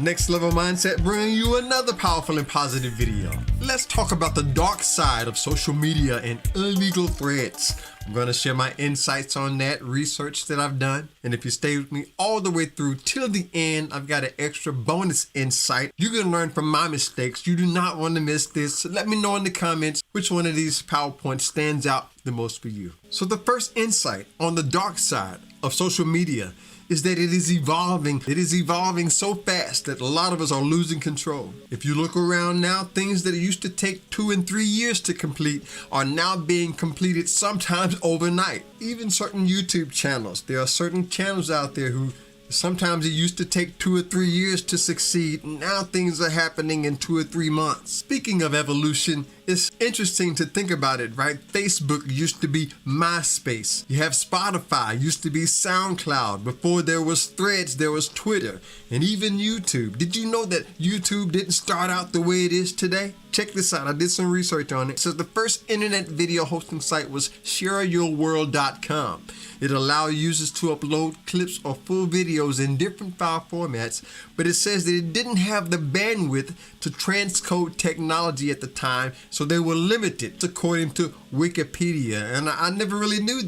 Next Level Mindset bringing you another powerful and positive video. Let's talk about the dark side of social media and illegal threads. I'm going to share my insights on that, research that I've done. And if you stay with me all the way through till the end, I've got an extra bonus insight. You can learn from my mistakes. You do not want to miss this. So let me know in the comments which one of these PowerPoints stands out the most for you. So the first insight on the dark side of social media is that it is evolving. It is evolving so fast that a lot of us are losing control. If you look around now, things that used to take 2 and 3 years to complete are now being completed sometimes overnight. Even certain YouTube channels, there are certain channels out there who sometimes it used to take 2 or 3 years to succeed. Now things are happening in 2 or 3 months. Speaking of evolution, it's interesting to think about it, right? Facebook used to be MySpace. You have Spotify, used to be SoundCloud. Before there was Threads, there was Twitter, and even YouTube. Did you know that YouTube didn't start out the way it is today? Check this out. I did some research on it. It says the first internet video hosting site was shareyourworld.com. It allowed users to upload clips or full videos in different file formats, but it says that it didn't have the bandwidth to transcode technology at the time, so they were limited, according to Wikipedia. And I never really knew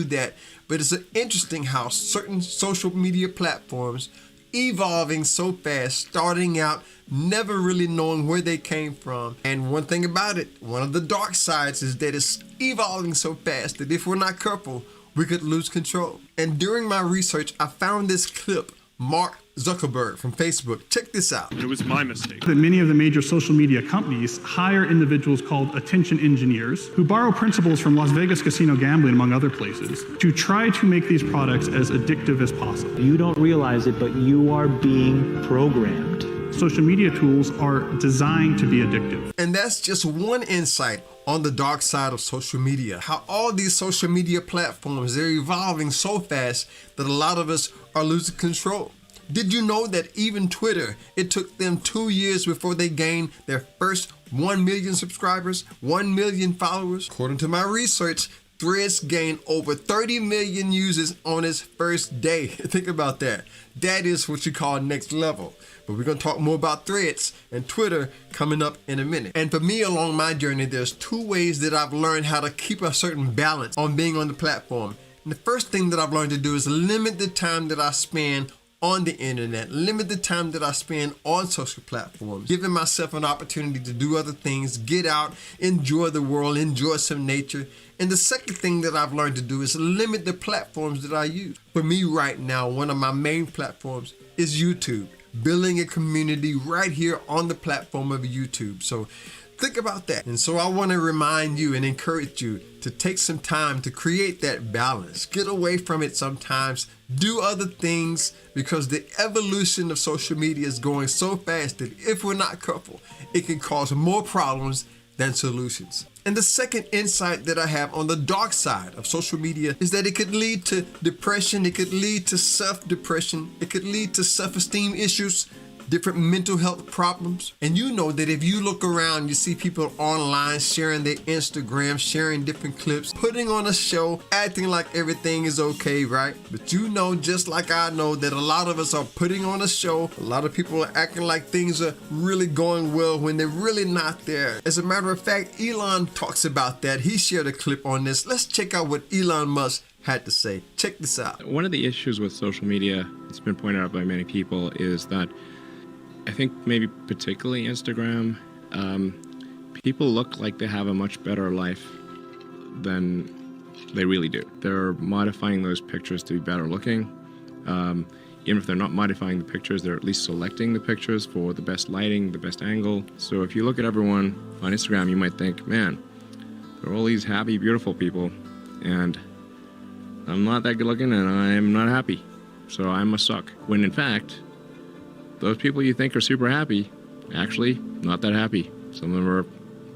that. But it's interesting how certain social media platforms evolving so fast, starting out, never really knowing where they came from. And one thing about it, one of the dark sides is that it's evolving so fast that if we're not careful, we could lose control. And during my research, I found this clip, Mark Zuckerberg from Facebook. Check this out. It was my mistake. That many of the major social media companies hire individuals called attention engineers who borrow principles from Las Vegas casino gambling, among other places, to try to make these products as addictive as possible. You don't realize it, but you are being programmed. Social media tools are designed to be addictive. And that's just one insight on the dark side of social media. How all these social media platforms, they're evolving so fast that a lot of us are losing control. Did you know that even Twitter, it took them 2 years before they gained their first 1 million subscribers, 1 million followers? According to my research, Threads gained over 30 million users on its first day. Think about that. That is what you call next level. But we're going to talk more about Threads and Twitter coming up in a minute. And for me, along my journey, there's 2 ways that I've learned how to keep a certain balance on being on the platform. And the first thing that I've learned to do is limit the time that I spend on the internet, limit the time that I spend on social platforms, giving myself an opportunity to do other things, get out, enjoy the world, enjoy some nature. And the second thing that I've learned to do is limit the platforms that I use. For me right now, one of my main platforms is YouTube, building a community right here on the platform of YouTube. So think about that. And so I want to remind you and encourage you to take some time to create that balance. Get away from it sometimes. Do other things, because the evolution of social media is going so fast that if we're not careful, it can cause more problems than solutions. And the second insight that I have on the dark side of social media is that it could lead to depression. It could lead to self-depression. It could lead to self-esteem issues, different mental health problems. And you know that if you look around, you see people online sharing their Instagram, sharing different clips, putting on a show, acting like everything is okay, right? But you know, just like I know, that a lot of us are putting on a show. A lot of people are acting like things are really going well when they're really not there. As a matter of fact, Elon talks about that. He shared a clip on this. Let's check out what Elon Musk had to say. Check this out. One of the issues with social media, it's been pointed out by many people, is that I think maybe particularly Instagram, people look like they have a much better life than they really do. They're modifying those pictures to be better looking. Even if they're not modifying the pictures, they're at least selecting the pictures for the best lighting, the best angle. So if you look at everyone on Instagram, you might think, man, there are all these happy, beautiful people, and I'm not that good looking and I'm not happy, so I must suck. When in fact, those people you think are super happy, actually not that happy. Some of them are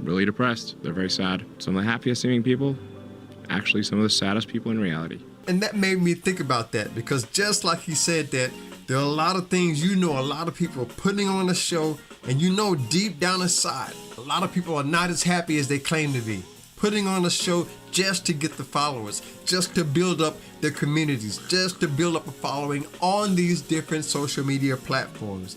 really depressed. They're very sad. Some of the happiest seeming people, actually some of the saddest people in reality. And that made me think about that, because just like he said that, there are a lot of things, you know, a lot of people are putting on a show, and you know deep down inside, a lot of people are not as happy as they claim to be. putting on a show just to get the followers, just to build up their communities, just to build up a following on these different social media platforms.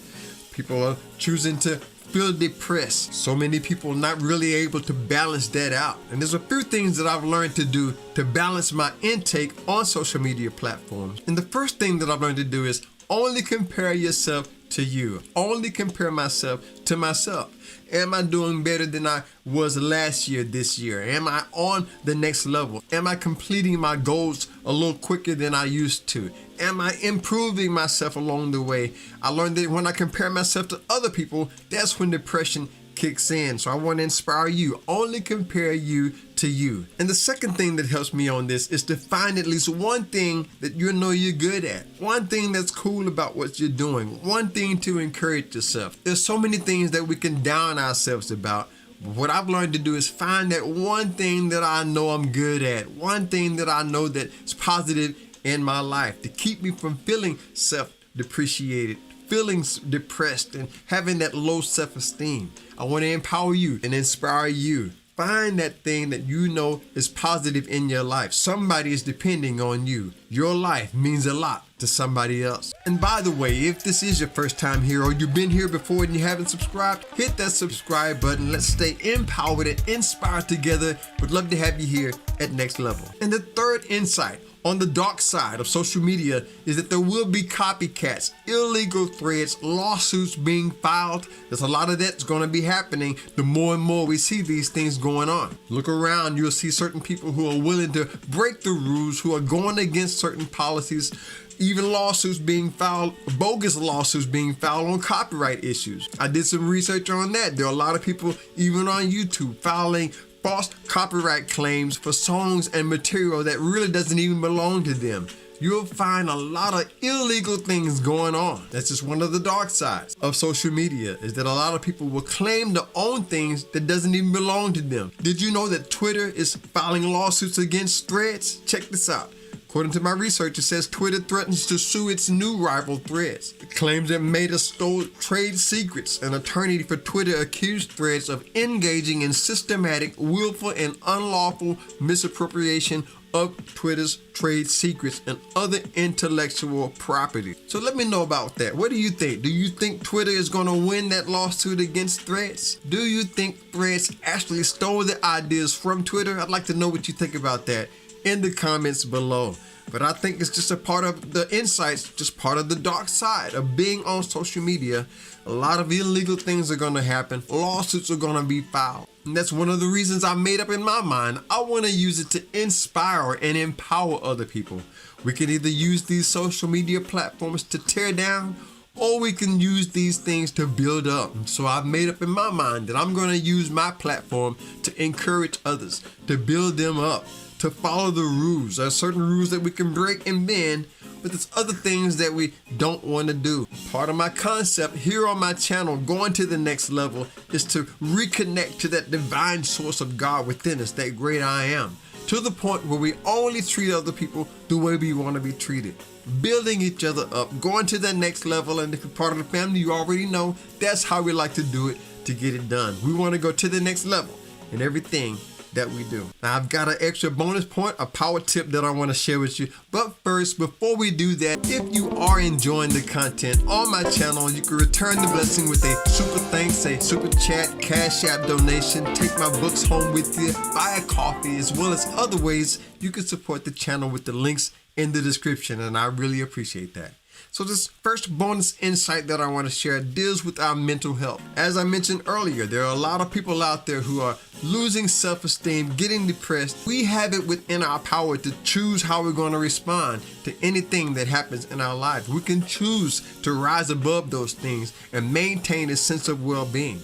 People are choosing to feel depressed. So many people not really able to balance that out. And there's a few things that I've learned to do to balance my intake on social media platforms. And the first thing that I've learned to do is only compare yourself to you. Only compare myself to myself. Am I doing better than I was last year, this year? Am I on the next level? Am I completing my goals a little quicker than I used to? Am I improving myself along the way? I learned that when I compare myself to other people, that's when depression kicks in. So I want to inspire you. Only compare you to you. And the second thing that helps me on this is to find at least one thing that you know you're good at. One thing that's cool about what you're doing. One thing to encourage yourself. There's so many things that we can down ourselves about. But what I've learned to do is find that one thing that I know I'm good at. One thing that I know that's positive in my life to keep me from feeling self-depreciated, feeling depressed, and having that low self-esteem. I want to empower you and inspire you. Find that thing that you know is positive in your life. Somebody is depending on you. Your life means a lot to somebody else. And by the way, if this is your first time here or you've been here before and you haven't subscribed, hit that subscribe button. Let's stay empowered and inspired together. Would love to have you here at Next Level. And the third insight on the dark side of social media is that there will be copycats, illegal threads, lawsuits being filed. There's a lot of that's going to be happening the more and more we see these things going on. Look around, you'll see certain people who are willing to break the rules, who are going against certain policies, even lawsuits being filed, bogus lawsuits being filed on copyright issues. I did some research on that. There are a lot of people even on YouTube filing false copyright claims for songs and material that really doesn't even belong to them. You'll find a lot of illegal things going on. That's just one of the dark sides of social media, is that a lot of people will claim to own things that doesn't even belong to them. Did you know that Twitter is filing lawsuits against Threads? Check this out. According to my research, it says Twitter threatens to sue its new rival Threads. It claims that Meta stole trade secrets. An attorney for Twitter accused Threads of engaging in systematic, willful, and unlawful misappropriation of Twitter's trade secrets and other intellectual property. So let me know about that. What do you think? Do you think Twitter is going to win that lawsuit against Threads? Do you think Threads actually stole the ideas from Twitter? I'd like to know what you think about that in the comments below. But I think it's just a part of the insights, just part of the dark side of being on social media. A lot of illegal things are going to happen. Lawsuits are going to be filed. And that's one of the reasons I made up in my mind. I want to use it to inspire and empower other people. We can either use these social media platforms to tear down, or we can use these things to build up. So I've made up in my mind that I'm going to use my platform to encourage others, to build them up, to follow the rules. There are certain rules that we can break and bend, but there's other things that we don't want to do. Part of my concept here on my channel, going to the next level, is to reconnect to that divine source of God within us, that great I am, to the point where we only treat other people the way we want to be treated. Building each other up, going to the next level. And if you're part of the family, you already know that's how we like to do it to get it done. We want to go to the next level in everything that we do. Now, I've got an extra bonus point, a power tip that I want to share with you. But first, before we do that, if you are enjoying the content on my channel, you can return the blessing with a super thanks, a super chat, cash app donation, take my books home with you, buy a coffee, as well as other ways you can support the channel with the links in the description, and I really appreciate that. So this first bonus insight that I want to share deals with our mental health. As I mentioned earlier, there are a lot of people out there who are losing self-esteem, getting depressed. We have it within our power to choose how we're going to respond to anything that happens in our lives. We can choose to rise above those things and maintain a sense of well-being.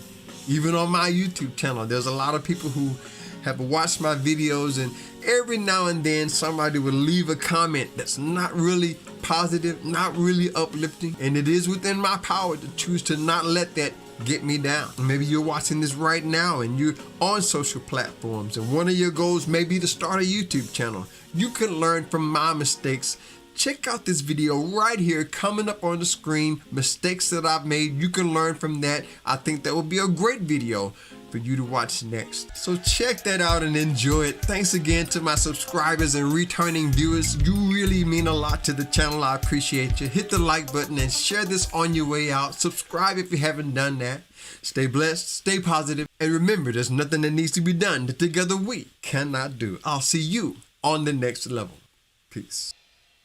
Even on my YouTube channel, there's a lot of people who have watched my videos, and every now and then somebody will leave a comment that's not really positive, not really uplifting, and it is within my power to choose to not let that get me down. Maybe you're watching this right now and you're on social platforms, and one of your goals may be to start a YouTube channel. You can learn from my mistakes. Check out this video right here coming up on the screen, mistakes that I've made. You can learn from that. I think that would be a great video. for you to watch next. So check that out and enjoy it. Thanks again to my subscribers and returning viewers. You really mean a lot to the channel. I appreciate you. Hit the like button and share this on your way out. Subscribe if you haven't done that. Stay blessed, stay positive, and remember, there's nothing that needs to be done that together we cannot do. I'll see you on the next level. Peace.